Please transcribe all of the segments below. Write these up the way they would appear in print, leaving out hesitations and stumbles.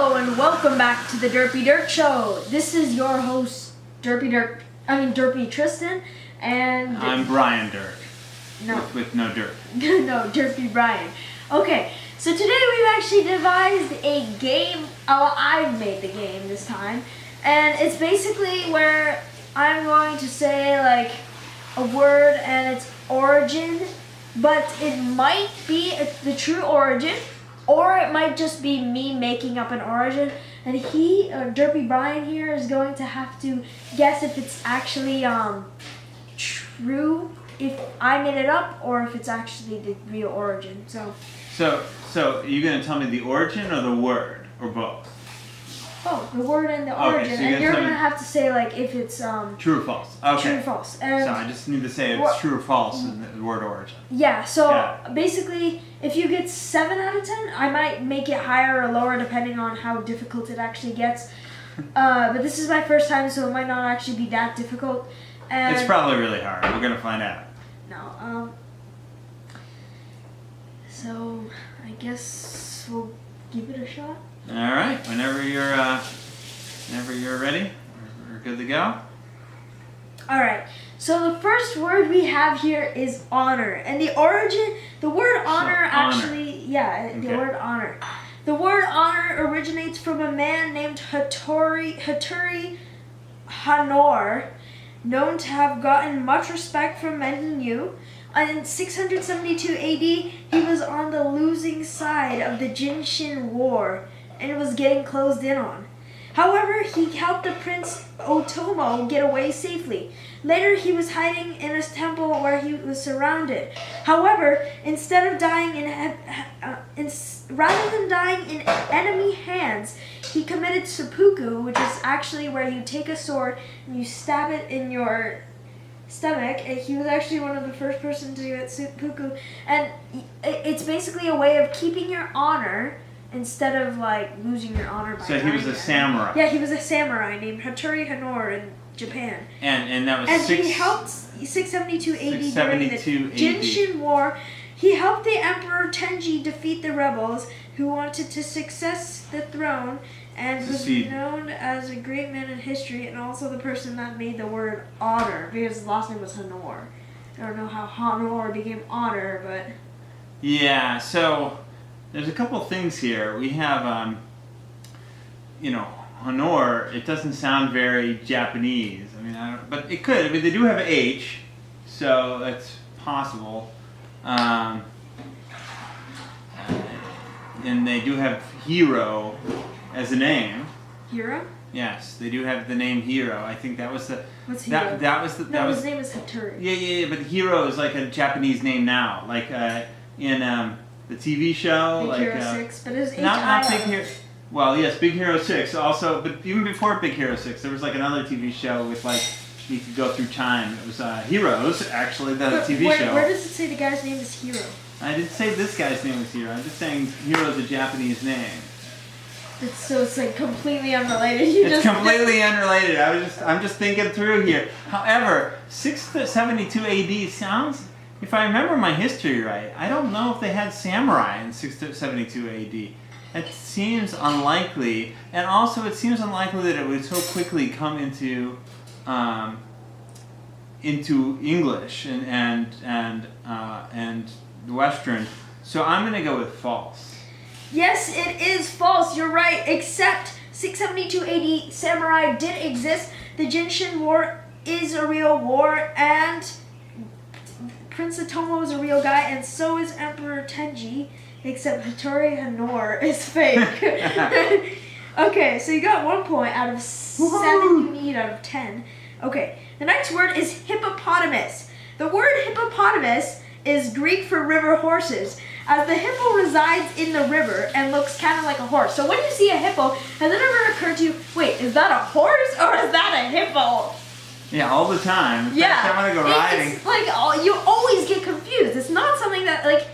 Hello and welcome back to the Derpy Duerk Show. This is your host, Derpy Tristan, and I'm Bryan Duerk. No, with no dirt. No, Derpy Bryan. Okay, so today we've actually devised a game. Oh, I've made the game this time, and it's basically where I'm going to say like a word and its origin, but it might be the true origin. Or it might just be me making up an origin, and Derpy Bryan here, is going to have to guess if it's actually true, if I made it up, or if it's actually the real origin. So are you gonna tell me the origin or the word, or both? Oh, the word and the origin, so and you're gonna have to say like if it's true or false. Okay. True or false. And so I just need to say if it's true or false in the word origin. Yeah. So basically, if you get 7 out of 10, I might make it higher or lower depending on how difficult it actually gets. But this is my first time, so it might not actually be that difficult. And it's probably really hard. We're gonna find out. No. So I guess we'll give it a shot. All right. Whenever you're ready, we're good to go. All right. So the first word we have here is honor, and the origin, the word honor actually, the word honor. The word honor originates from a man named Hattori Hanor, known to have gotten much respect from men he knew. In 672 AD, he was on the losing side of the Jinshin War and was getting closed in on. However, he helped the Prince Otomo get away safely. Later, he was hiding in a temple where he was surrounded. However, rather than dying in enemy hands, he committed seppuku, which is actually where you take a sword and you stab it in your stomach. And he was actually one of the first person to do that seppuku, and it's basically a way of keeping your honor instead of like losing your honor by So he was a samurai. Yeah, he was a samurai named Hattori Hanor in Japan. And that was he helped 672 AD during the 672 AD. Jinshin War. He helped the Emperor Tenji defeat the rebels who wanted to success the throne, and was known as a great man in history, and also the person that made the word honor, because his last name was Hanor. I don't know how Hanor became honor, but yeah. So there's a couple things here. We have, Honor. It doesn't sound very Japanese. I mean, but it could. I mean, they do have a H, so that's possible. And they do have hero as a name. Hero? Yes, they do have the name hero. I think that was the. What's hero? His name is Hattori. Yeah. But hero is like a Japanese name now, like in the TV show, Big like Hero 6, but it was not Big Hero. Well, yes, Big Hero 6 also, but even before Big Hero 6, there was like another TV show with like you could go through time. It was Heroes, actually, the TV show. Where does it say the guy's name is Hero? I didn't say this guy's name was Hero. I'm just saying Hero's a Japanese name. It's like completely unrelated. It's completely unrelated. I'm just thinking through here. However, 672 AD sounds. If I remember my history right, I don't know if they had samurai in 672 AD. It seems unlikely, and also it seems unlikely that it would so quickly come into English and Western. So I'm going to go with false. Yes, it is false. You're right. Except 672 AD, samurai did exist. The Jinshin War is a real war, and Prince Otomo is a real guy, and so is Emperor Tenji, except Hattori Hanor is fake. Okay, so you got 1 point out of 7 you need out of 10. Okay, the next word is hippopotamus. The word hippopotamus is Greek for river horses, as the hippo resides in the river and looks kind of like a horse. So when you see a hippo, has it ever occurred to you, wait, is that a horse or is that a hippo? Yeah, all the time. Yeah. I want to go riding. It's like, you always get confused. It's not something that, like...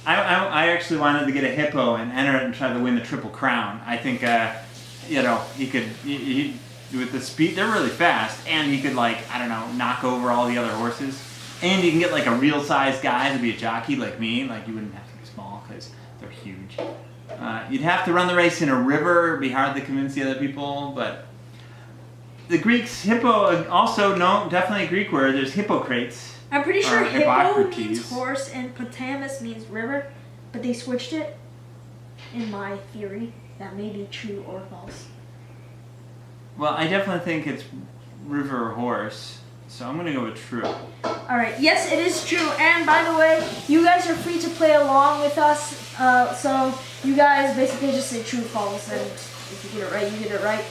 I actually wanted to get a hippo and enter it and try to win the Triple Crown. I think, he could, with the speed, they're really fast, and he could, knock over all the other horses. And you can get, a real-sized guy to be a jockey like me. Like, you wouldn't have to be small, because they're huge. You'd have to run the race in a river. It'd be hard to convince the other people, but the Greeks, hippo, also, no, definitely a Greek word. There's hippocrates. I'm pretty sure hippo Hippocrates. means horse and potamus means river, but they switched it. In my theory, that may be true or false. Well, I definitely think it's river or horse, so I'm going to go with true. Alright, yes, it is true. And by the way, you guys are free to play along with us. So you guys basically just say true, false, and if you get it right, you get it right.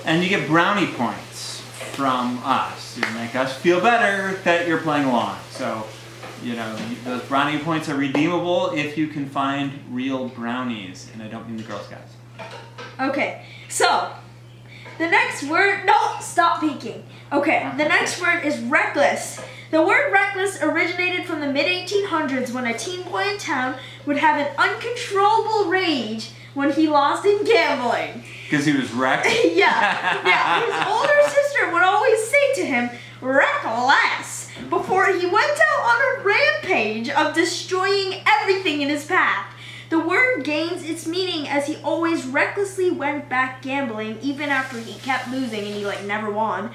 And you get brownie points from us. You make us feel better that you're playing along. So, you know, those brownie points are redeemable if you can find real brownies. And I don't mean the Girl Scouts. Okay, so the next word, no, stop peeking. Okay, the next word is reckless. The word reckless originated from the mid-1800s when a teen boy in town would have an uncontrollable rage when he lost in gambling. Because he was wrecked? Yeah. His older sister would always say to him, reckless, before he went out on a rampage of destroying everything in his path. The word gains its meaning as he always recklessly went back gambling even after he kept losing and he never won.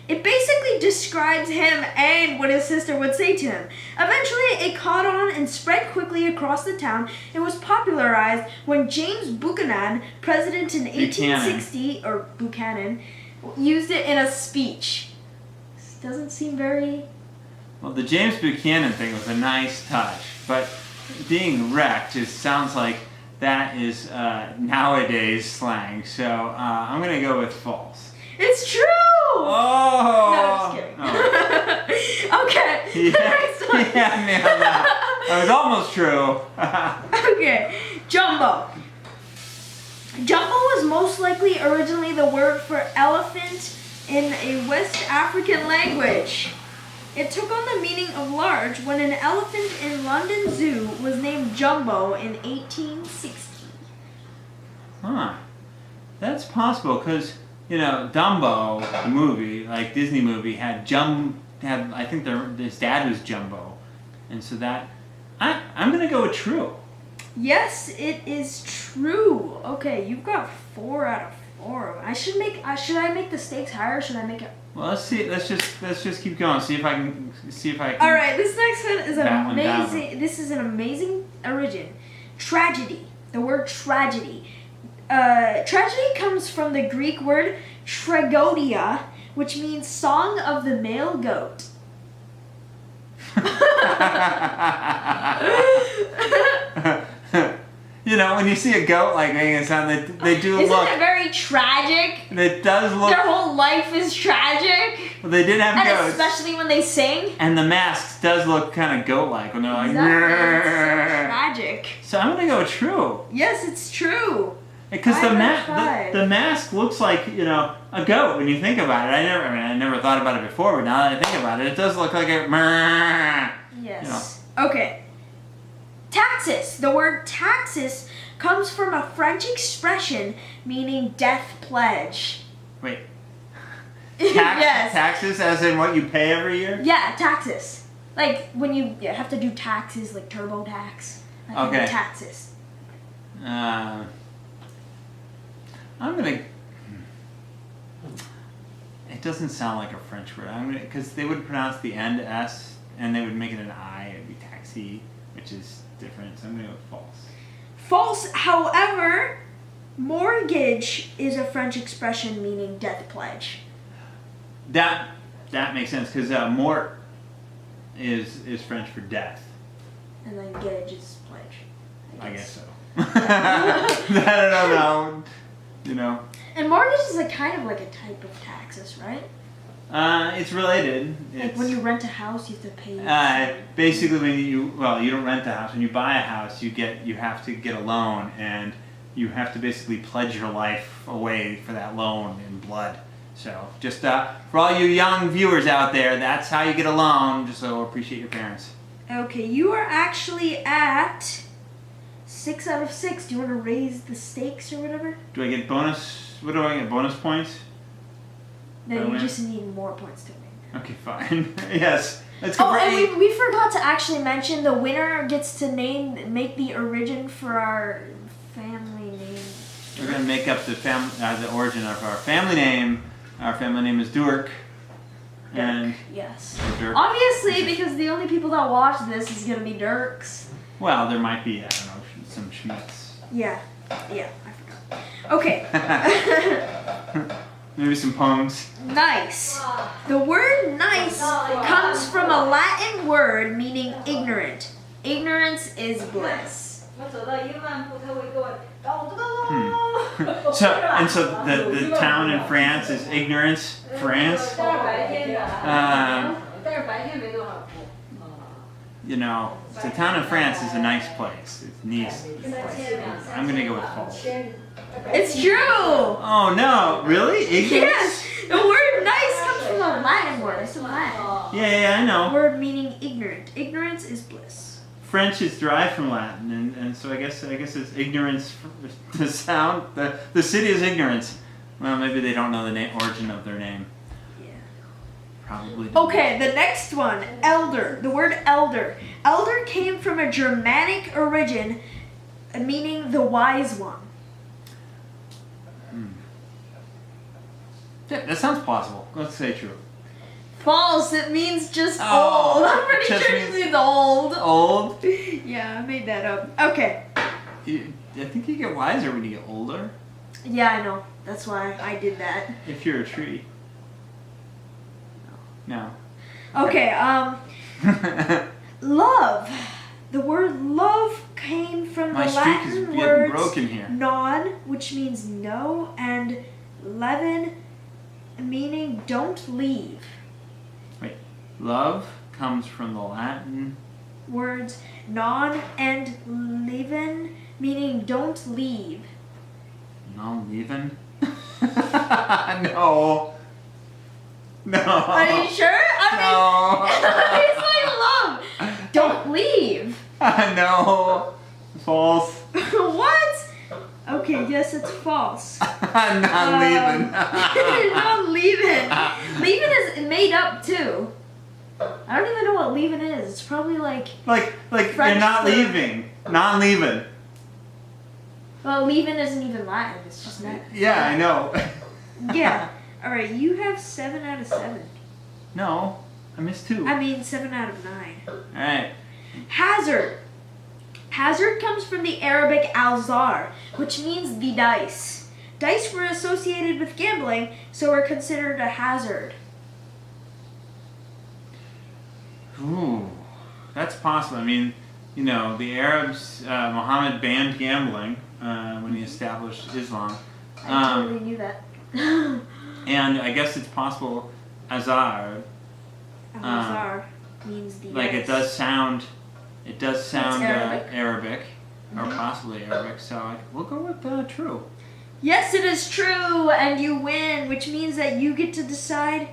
It basically describes him and what his sister would say to him. Eventually, it caught on and spread quickly across the town and was popularized when James Buchanan, president in 1860, or Buchanan, used it in a speech. This doesn't seem very... Well, the James Buchanan thing was a nice touch, but being wrecked just sounds like that is nowadays slang, so I'm going to go with false. It's true! Oh! No, just kidding. Okay, the next one. Yeah, nailed that. That was almost true. Okay, jumbo. Jumbo was most likely originally the word for elephant in a West African language. It took on the meaning of large when an elephant in London Zoo was named Jumbo in 1860. Huh. That's possible, because, you know, Dumbo, the movie, like Disney movie, I think his dad was Jumbo. And so that, I'm going to go with true. Yes, it is true. Okay, you've got 4 out of 4. Should I make the stakes higher or should I make it? Well, let's see. Let's just keep going. See if I can. All right, this next one is amazing. amazing. This is an amazing origin. Tragedy. The word tragedy. Tragedy comes from the Greek word tragodia, which means song of the male goat. You know, when you see a goat making a sound, they do Isn't look. it very tragic? It does look. Their whole life is tragic. Well, they did have And goats. especially when they sing. And the masks does look kind of goat-like when they're like. Exactly. It's so tragic. So I'm gonna go with true. Yes, it's true. Because the 5 out of 5. the mask looks like, you know, a goat when you think about it. I never thought about it before, but now that I think about it, it does look like a. Yes. You know. Okay. Taxis. The word taxis comes from a French expression meaning death pledge. Wait. Yes. Taxes as in what you pay every year? Yeah, taxes. Like when you have to do taxes, like TurboTax. Okay. Taxes. I'm gonna. It doesn't sound like a French word. Because they would pronounce the end S and they would make it an I. It'd be taxi, which is different. So I'm gonna go with false. False, however, mortgage is a French expression meaning death pledge. That makes sense because mort is French for death. And then gage is pledge. I guess so. I don't know. You know. And mortgage is kind of like a type of taxes, right? It's related. Like when you rent a house, you have to pay. Basically, when you don't rent a house. When you buy a house, you have to get a loan, and you have to basically pledge your life away for that loan in blood. So, just for all you young viewers out there, that's how you get a loan. Just so appreciate your parents. Okay, you are actually at 6 out of 6. Do you want to raise the stakes or whatever? Do I get bonus? What do I get? Bonus points? No, you just need more points to win. Okay, fine. Yes. Let's go for 8. And we forgot to actually mention the winner gets to make the origin for our family we're gonna make up the origin of our family name. Our family name is Duerk. And yes. Duerk. Obviously, because the only people that watch this is gonna be Dirks. Well, there might be, I don't know, some Schmitz. Yeah, I forgot. Okay. Maybe some Pungs. Nice. The word nice comes from a Latin word meaning ignorant. Ignorance is bliss. So the town in France is Ignorance, France. You know, the town in France is a nice place. It's nice. I'm gonna go with false. It's true. Oh no, really? Ignorance? Yes. The word nice comes from a Latin word. It's a Latin. Yeah, I know. Word meaning ignorant. Ignorance is bliss. French is derived from Latin, and so I guess it's ignorance. The sound, the city is ignorance. Well, maybe they don't know the origin of their name. Yeah. Probably. Don't. Okay, the next one, elder. The word elder. Elder came from a Germanic origin, meaning the wise one. Yeah, that sounds plausible. Let's say true. False. It means just old. I'm pretty sure it means old. Old? Yeah, I made that up. Okay. I think you get wiser when you get older. Yeah, I know. That's why I did that. If you're a tree. No. Okay, love. The word love came from the Latin words broken here. non, which means no, and leven, meaning don't leave. Wait, love comes from the Latin words non and leven, meaning don't leave. Non-leaving? No. No. Are you sure? No. It's like love. Don't leave. No. False. What? Okay, yes, it's false. Not leaving. Not leaving. Leaving is made up too. I don't even know what leaving is. It's probably like Like French you're not for- leaving. Not leaving. well, leaving isn't even Latin. It's just not. Yeah, I know. Yeah. All right, you have 7 out of 7. No, I missed 2. I mean 7 out of 9. All right. Hazard. Hazard comes from the Arabic al-zar, which means the dice. Dice were associated with gambling, so were considered a hazard. Ooh, that's possible. I mean, you know, the Arabs, Muhammad banned gambling when he established Islam. I totally knew that. And I guess it's possible Azar, Al-zar means the like dice. it does sound Arabic, or Mhm. possibly Arabic, so we'll go with true. Yes, it is true, and you win, which means that you get to decide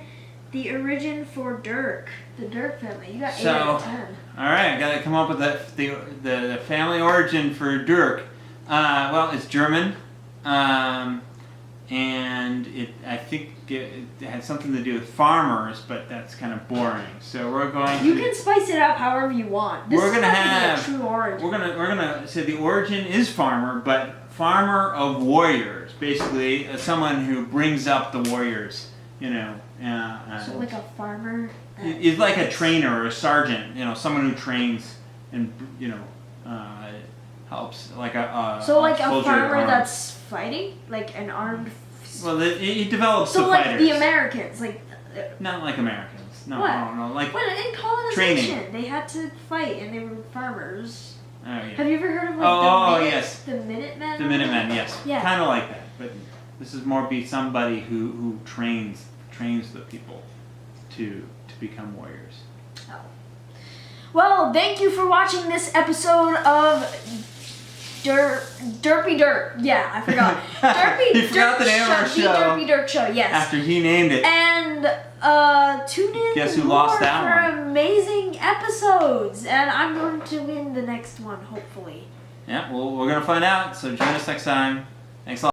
the origin for Duerk, the Duerk family. You got 8 out of 10. All right, I gotta come up with the family origin for Duerk. Well, it's German, and I think it had something to do with farmers, but that's kind of boring. So we're going You to can spice it up however you want. This We're is gonna not have- a true origin. we're gonna say the origin is farmer, but farmer of warriors, basically someone who brings up the warriors. You know, So like a farmer. is like a trainer or a sergeant. You know, someone who trains and helps like a So like a soldier farmer armed. that's fighting, like an armed. Well, he develops So the like fighters. the Americans, like. Not like Americans. No, What? no, like. When in colonization, Training. they had to fight, and they were farmers. Oh, yeah. Have you ever heard of like Oh, the yes. The Minutemen? The Minutemen, yes. Yeah. Kind of like that, but this is more be somebody who trains the people to become warriors. Oh. Well, thank you for watching this episode of Derpy Duerk. Yeah, I forgot. Derpy He forgot the name of our The show. Derpy Duerk Show, yes. After he named it. And tune in Guess who more lost that for one? amazing episodes. And I'm going to win the next one, hopefully. Yeah, well, we're gonna find out. So join us next time. Thanks a lot.